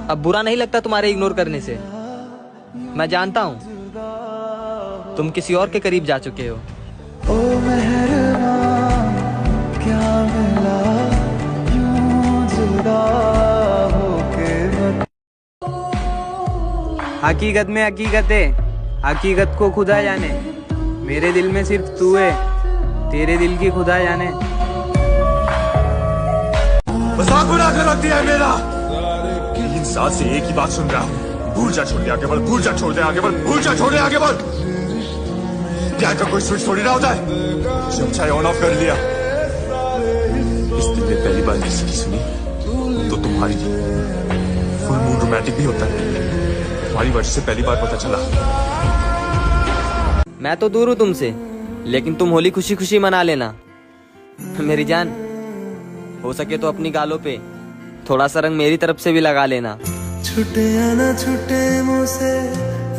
अब बुरा नहीं लगता तुम्हारे इग्नोर करने से? मैं जानता हूँ तुम किसी और के करीब जा चुके हो। ओ मेहरबान क्या मिला यूं जुदा होके हकीकत में हकीकत है, हकीकत को खुदा जाने। मेरे दिल में सिर्फ तू है, तेरे दिल की खुदा जाने। मजाक उड़ा कर रख दिया है मेरा। 3 साल से एक ही बात सुन रहा हूँ, भूल जा छोड़ दे आगे बढ़, भूल जा छोड़ दे आगे बढ़, भूल जा छोड़ दे आगे बढ़। क्या का कोई स्विच थोड़ी ना होता है, जब चाहे ऑन ऑफ कर लिया। इस दिल ने पहली बार किसी की सुनी तो तुम्हारी। फुल मून रोमांटिक भी होता है, तुम्हारी वजह से पहली बार पता चला। मैं तो दूर हूँ तुमसे, लेकिन तुम होली खुशी खुशी मना लेना मेरी जान। हो सके तो अपनी गालों पे थोड़ा सा रंग मेरी तरफ से भी लगा लेना। छुटे या ना छुटे मुँह से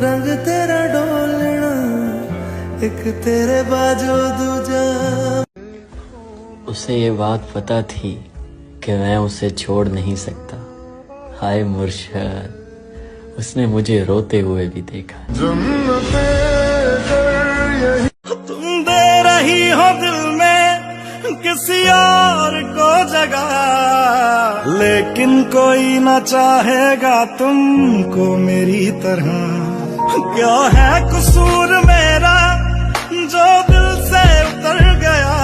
रंग तेरा डोलना, एक तेरे बाजू दूजा। उसे ये बात पता थी कि मैं उसे छोड़ नहीं सकता। हाय मुर्शद, उसने मुझे रोते हुए भी देखा। तुम दे रही हो दिल में किसी और को जगह, लेकिन कोई ना चाहेगा तुमको मेरी तरह। क्या है कसूर मेरा जो दिल से उतर गया,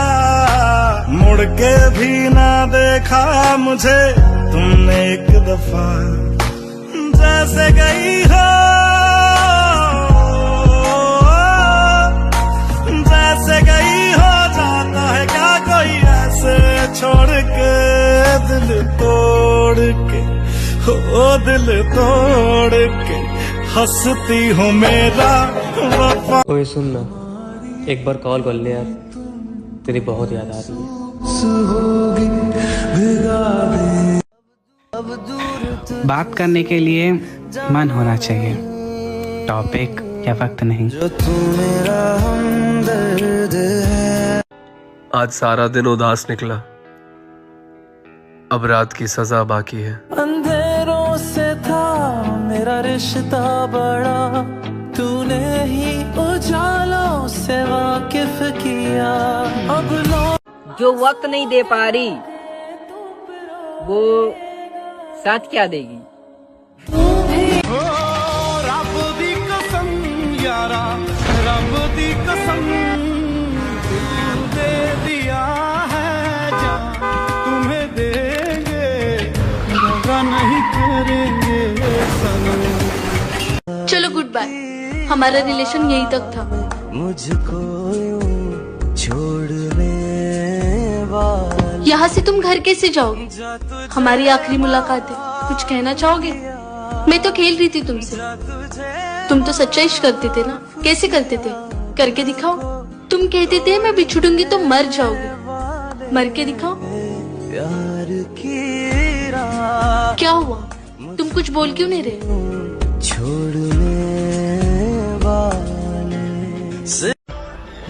मुड़ के भी ना देखा मुझे तुमने एक दफा। जैसे गई हो, जैसे गई हो, जाता है क्या कोई ऐसे छोड़ के, दिल तोड़ के, हो दिल तोड़ के हंसती हो मेरा वफा। ओए सुन ना, एक बार कॉल कर ले यार, तेरी बहुत याद आ रही है। बात करने के लिए मन होना चाहिए, टॉपिक या वक्त नहीं। जो तू मेरा हमदर्द है। आज सारा दिन उदास निकला, अब रात की सजा बाकी है। अंधेरों से था मेरा रिश्ता बड़ा, तूने ही उजालों से वाकिफ किया। अब जो वक्त नहीं दे पा रही वो साथ क्या देगी? रब दी कसम यारा, रब दी कसम, दिल दे दिया है जान तुम्हें देंगे, दगा नहीं करेंगे सनम। चलो गुड बाय, हमारा रिलेशन यहीं तक था। मुझको छोड़ने वाली, यहाँ से तुम घर कैसे जाओगे? हमारी आखिरी मुलाकात है, कुछ कहना चाहोगे? मैं तो खेल रही थी तुमसे, तुम तो सच्चा इश्क करते थे ना? कैसे करते थे, करके दिखाओ। तुम कहते थे मैं बिछड़ूंगी तो मर जाओगे, मर के दिखाओ। प्यार की क्या हुआ, तुम कुछ बोल क्यों नहीं रहे? छोड़ने वाले से।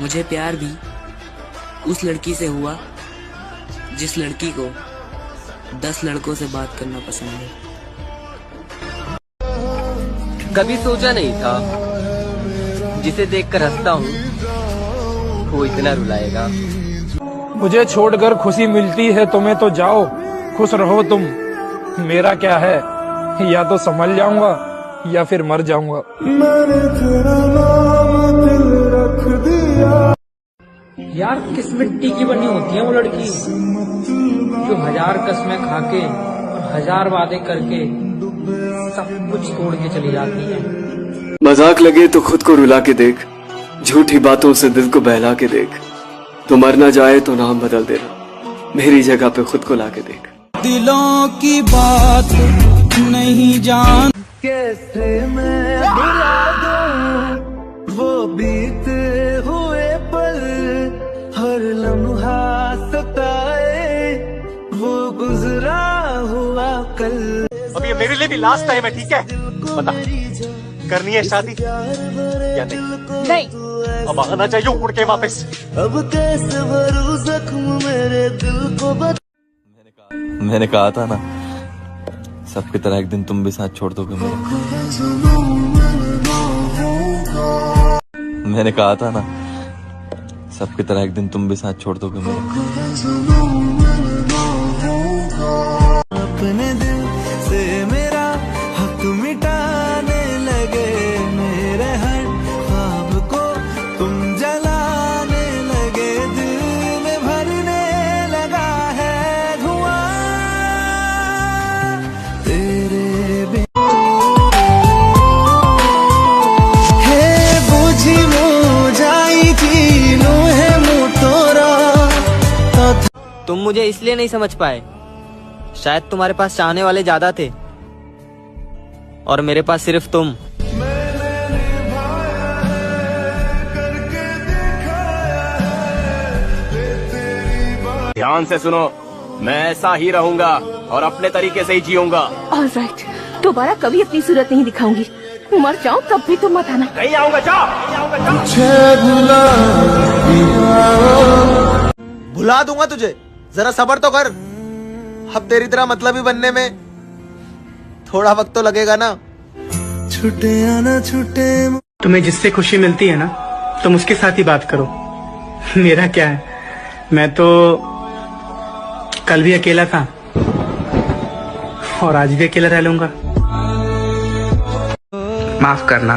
मुझे प्यार भी उस लड़की से हुआ जिस लड़की को 10 लड़कों से बात करना पसंद है। कभी सोचा नहीं था जिसे देखकर हंसता हूँ वो इतना रुलाएगा। मुझे छोड़कर खुशी मिलती है तुम्हें तो जाओ, खुश रहो तुम, मेरा क्या है, या तो संभल जाऊंगा या फिर मर जाऊंगा। मैंने तेरा नाम दिल रख दिया। यार किस मिट्टी की बनी होती है वो लड़की जो 1000 कसमें खाके और 1000 वादे करके सब कुछ तोड़ के चली जाती है। मजाक लगे तो खुद को रुला के देख, झूठी बातों से दिल को बहला के देख। तो मर ना जाए तो नाम बदल देना, मेरी जगह पे खुद को ला के देख। दिलों की बात नहीं जान, कैसे मैं भुला दूं वो बीते हुए पल, हर लम्हा सताए वो गुजरा हुआ कल। अब ये मेरे लिए भी लास्ट टाइम है, ठीक है? बता, करनी है शादी या नहीं? नहीं। अब आना चाहिए उड़ के वापस। अब कैसे भरूं जख्म मेरे दिल को मैंने कहा था ना, सबकी तरह एक दिन तुम भी साथ छोड़ दोगे मेरा। मैंने कहा था ना, सबकी तरह एक दिन तुम भी साथ छोड़ दोगे मेरा। अपने दिल से मेरा हक मिटाने लगे, मेरे हर ख्वाब को तुम जलाने लगे, दिल में भरने लगा है धुआं तेरे बिना। हे बुझी मो जाई की नो है मुतोरा। तुम मुझे इसलिए नहीं समझ पाए, शायद तुम्हारे पास चाहने वाले ज्यादा थे और मेरे पास सिर्फ तुम। ध्यान से सुनो, मैं ऐसा ही रहूंगा और अपने तरीके से ही जीऊंगा। ऑलराइट, दोबारा कभी अपनी सूरत नहीं दिखाऊंगी। मर जाऊं तब भी तुम मत आना। नहीं आऊंगा, जाओ। भुला दूंगा तुझे, जरा सब्र तो कर। अब तेरी तरह मतलबी बनने में थोड़ा वक्त तो लगेगा ना। छुटे आना छुटे। तुम्हें जिससे खुशी मिलती है ना, तुम उसके साथ ही बात करो। मेरा क्या है, मैं तो कल भी अकेला था और आज भी अकेला रह लूंगा। माफ करना,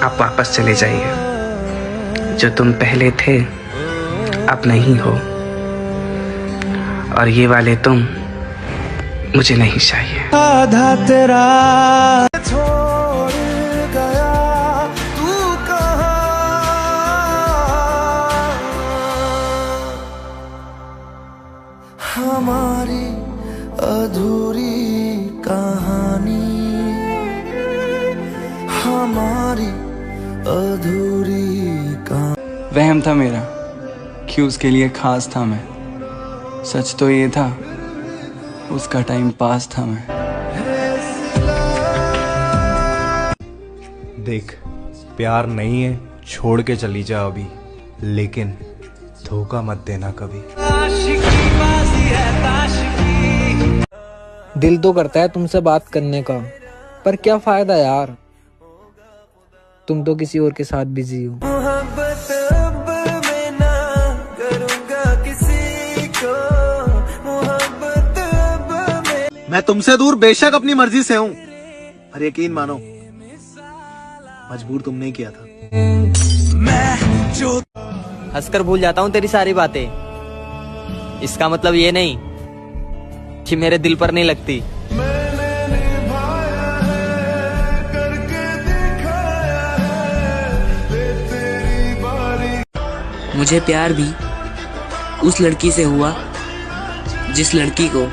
आप वापस चले जाइए। जो तुम पहले थे अब नहीं हो, और ये वाले तुम मुझे नहीं चाहिए। आधा तेरा छोड़ गया तू कहाँ, हमारी अधूरी कहानी, हमारी अधूरी कहानी। वहम था मेरा कि उसके लिए खास था मैं, सच तो ये था उसका टाइम पास था मैं। देख, प्यार नहीं है, छोड़ के चली जा अभी, लेकिन धोखा मत देना कभी। दिल तो करता है तुमसे बात करने का, पर क्या फायदा यार, तुम तो किसी और के साथ बिजी हो। मैं तुमसे दूर बेशक अपनी मर्जी से हूँ, पर यकीन मानो मजबूर तुमने किया था। हंसकर भूल जाता हूँ तेरी सारी बातें, इसका मतलब ये नहीं कि मेरे दिल पर नहीं लगती। मुझे प्यार भी उस लड़की से हुआ जिस लड़की को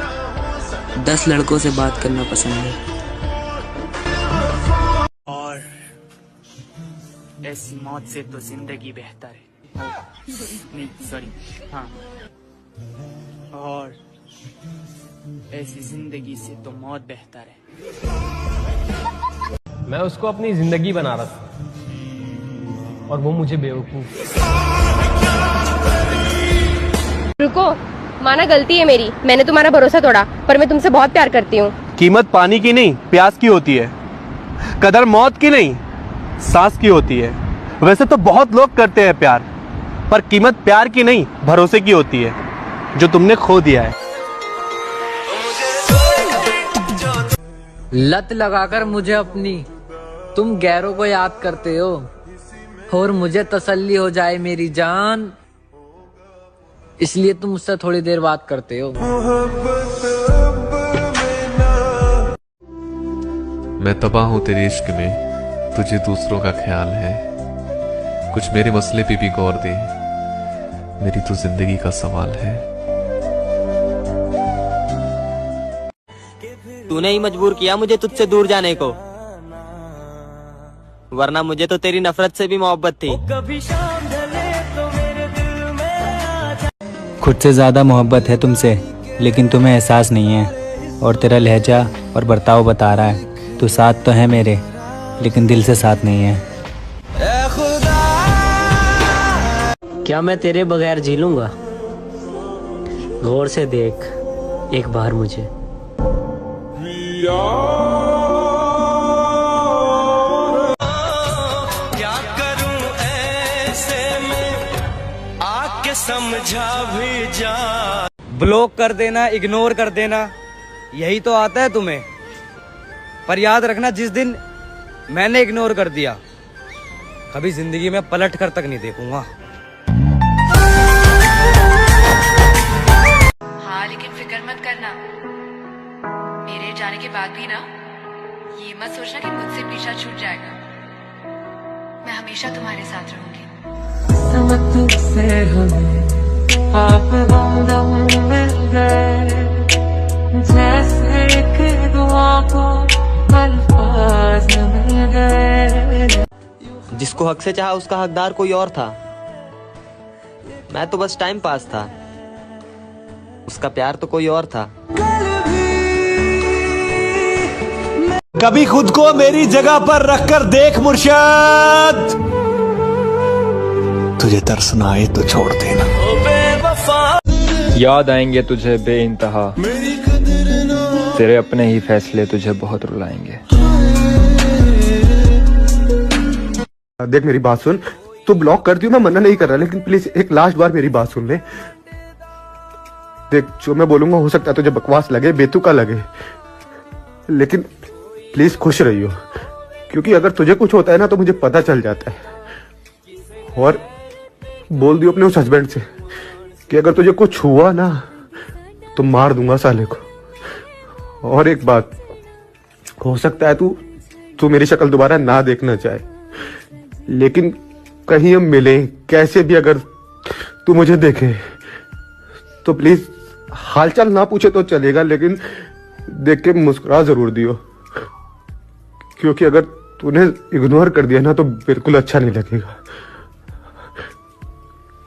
10 लड़कों से बात करना पसंद है। और ऐसी मौत से तो जिंदगी बेहतर है। नहीं सॉरी, हाँ, और ऐसी जिंदगी से तो मौत बेहतर है। मैं उसको अपनी जिंदगी बना रहा था और वो मुझे बेवकूफ। रुको, माना गलती है मेरी, मैंने तुम्हारा भरोसा तोड़ा, पर मैं तुमसे बहुत प्यार करती हूँ। कीमत पानी की नहीं, प्यास की होती है। कदर मौत की नहीं, सांस की होती है। वैसे तो बहुत लोग करते हैं प्यार, पर कीमत प्यार की नहीं, भरोसे की होती है, जो तुमने खो दिया है। लत लगाकर मुझे अपनी तुम गैरों को याद करते हो, और मुझे तसल्ली हो जाए मेरी जान, इसलिए तुम मुझसे थोड़ी देर बात करते हो। मैं तबाह हूँ तेरे इश्क में, तुझे दूसरों का ख्याल है। कुछ मेरे मसले पे भी गौर दे, मेरी तो जिंदगी का सवाल है। तूने ही मजबूर किया मुझे तुझसे दूर जाने को, वरना मुझे तो तेरी नफरत से भी मोहब्बत थी। खुद से ज्यादा मोहब्बत है तुमसे, लेकिन तुम्हें एहसास नहीं है, और तेरा लहजा और बर्ताव बता रहा है तू साथ तो है मेरे, लेकिन दिल से साथ नहीं है। क्या मैं तेरे बगैर जी लूंगा? गौर से देख एक बार मुझे। क्या करूं ऐसे में आके समझा भी जा। ब्लॉक कर देना, इग्नोर कर देना, यही तो आता है तुम्हें। पर याद रखना, जिस दिन मैंने इग्नोर कर दिया, कभी जिंदगी में पलट कर तक नहीं देखूंगा। हाँ, लेकिन फिक्र मत करना, मेरे जाने के बाद भी ना ये मत सोचना कि मुझसे पीछा छूट जाएगा। मैं हमेशा तुम्हारे साथ रहूंगी। जिसको हक से चाहा उसका हकदार कोई और था। मैं तो बस टाइम पास था, उसका प्यार तो कोई और था। कभी खुद को मेरी जगह पर रखकर देख मुर्शद, तुझे तरस ना आए तो छोड़ देना। याद आएंगे तुझे बेइंतहा, तेरे अपने ही फैसले तुझे बहुत रुलाएंगे। देख मेरी बात सुन, तू ब्लॉक कर दियो, मैं मना नहीं कर रहा, लेकिन प्लीज एक लास्ट बार मेरी बात सुन ले। देख, जो मैं बोलूंगा हो सकता है तुझे बकवास लगे, बेतुका लगे, लेकिन प्लीज खुश रहियो, क्योंकि अगर तुझे कुछ होता है ना तो मुझे पता चल जाता है। और बोल दियो अपने उस हस्बैंड से कि अगर तुझे कुछ हुआ ना तो मार दूंगा साले को। और एक बात, हो सकता है तू मेरी शक्ल दोबारा ना देखना चाहे, लेकिन कहीं हम मिले कैसे भी, अगर तू मुझे देखे तो प्लीज हालचाल ना पूछे तो चलेगा, लेकिन देख के मुस्कुरा जरूर दियो, क्योंकि अगर तूने इग्नोर कर दिया ना तो बिल्कुल अच्छा नहीं लगेगा,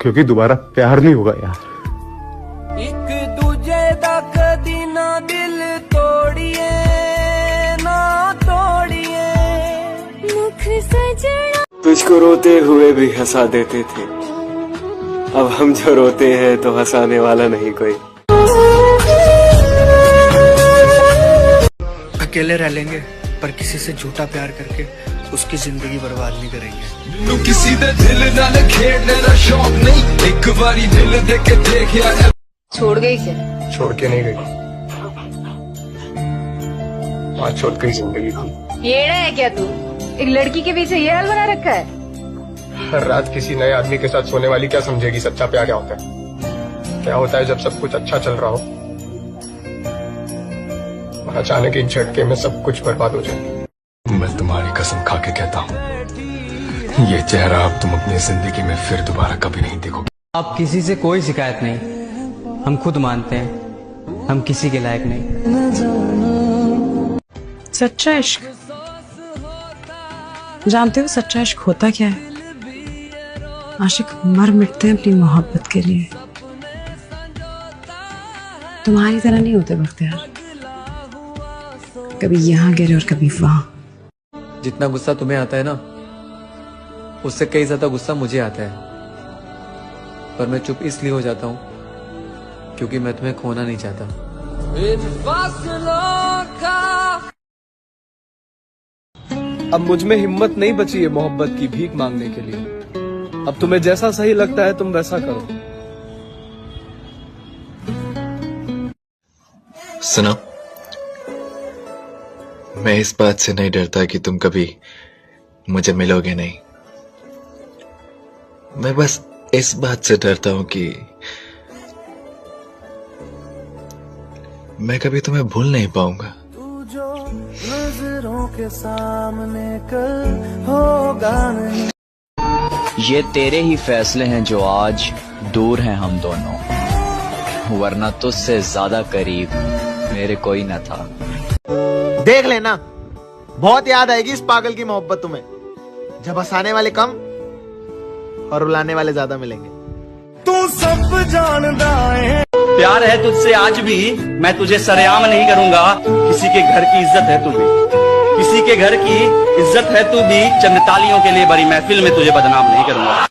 क्योंकि दोबारा प्यार नहीं होगा यार। एक दूजे दा कदी ना दिल तोड़िए, ना तोड़िए। मुख सजना तुझको रोते हुए भी हंसा देते थे, अब हम जो रोते हैं तो हंसाने वाला नहीं कोई। अकेले रह लेंगे पर किसी से झूठा प्यार करके उसकी जिंदगी बर्बाद नहीं करेंगे। किसी दे दिल नाल खेडने दा शौक नहीं, एक बारी दिल दे के देखिया। छोड़ गई क्या? छोड़ के नहीं गई, आज छोड़ गई जिंदगी की। येड़ा है क्या तू? एक लड़की के पीछे ये हाल बना रखा है। हर रात किसी नए आदमी के साथ सोने वाली क्या समझेगी सच्चा प्यार क्या होता है? क्या होता है जब सब कुछ अच्छा चल रहा हो और अचानक एक झटके में सब कुछ बर्बाद हो जाए। मैं तुम्हारी कसम खा के कहता हूँ, ये चेहरा अब तुम अपनी जिंदगी में फिर दोबारा कभी नहीं देखोगे। आप किसी से कोई शिकायत नहीं, हम खुद मानते हैं हम किसी के लायक नहीं। सच्चा इश्क, जानते हो सच्चा इश्क होता क्या है? आशिक मर मिटते हैं अपनी मोहब्बत के लिए। तुम्हारी तरह नहीं होते बख्तियार, कभी यहाँ गिरे और कभी वहां। जितना गुस्सा तुम्हें आता है ना, उससे कई ज्यादा गुस्सा मुझे आता है, पर मैं चुप इसलिए हो जाता हूँ क्योंकि मैं तुम्हें खोना नहीं चाहता। अब मुझ में हिम्मत नहीं बची है मोहब्बत की भीख मांगने के लिए। अब तुम्हें जैसा सही लगता है तुम वैसा करो। सुनो, मैं इस बात से नहीं डरता कि तुम कभी मुझे मिलोगे नहीं। मैं बस इस बात से डरता हूं कि मैं कभी तुम्हें भूल नहीं पाऊंगा। नजरों के सामने कल होगा नहीं। ये तेरे ही फैसले हैं जो आज दूर हैं हम दोनों, वरना तुझसे ज्यादा करीब मेरे कोई न था। देख लेना, बहुत याद आएगी इस पागल की मोहब्बत तुम्हें, जब हंसाने वाले कम और रुलाने वाले ज्यादा मिलेंगे। तू सब जानता है। प्यार है तुझसे आज भी, मैं तुझे सरेआम नहीं करूंगा। किसी के घर की इज्जत है तू भी, किसी के घर की इज्जत है तू भी। चंद तालियों के लिए बड़ी महफिल में तुझे बदनाम नहीं करूंगा।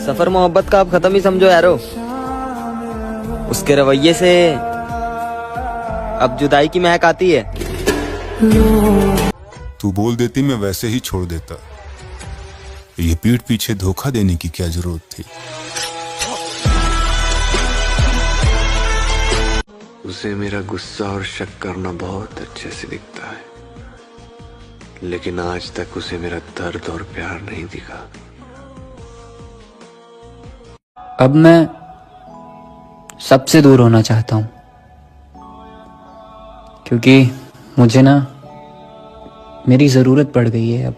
सफर मोहब्बत का आप खत्म ही समझो यारो। उसके रवैये से अब जुदाई की महक आती है। तू बोल देती मैं वैसे ही छोड़ देता। ये पीठ पीछे धोखा देने की क्या जरूरत थी। उसे मेरा गुस्सा और शक करना बहुत अच्छे से दिखता है, लेकिन आज तक उसे मेरा दर्द और प्यार नहीं दिखा। अब मैं सबसे दूर होना चाहता हूं, क्योंकि मुझे ना मेरी जरूरत पड़ गई है अब।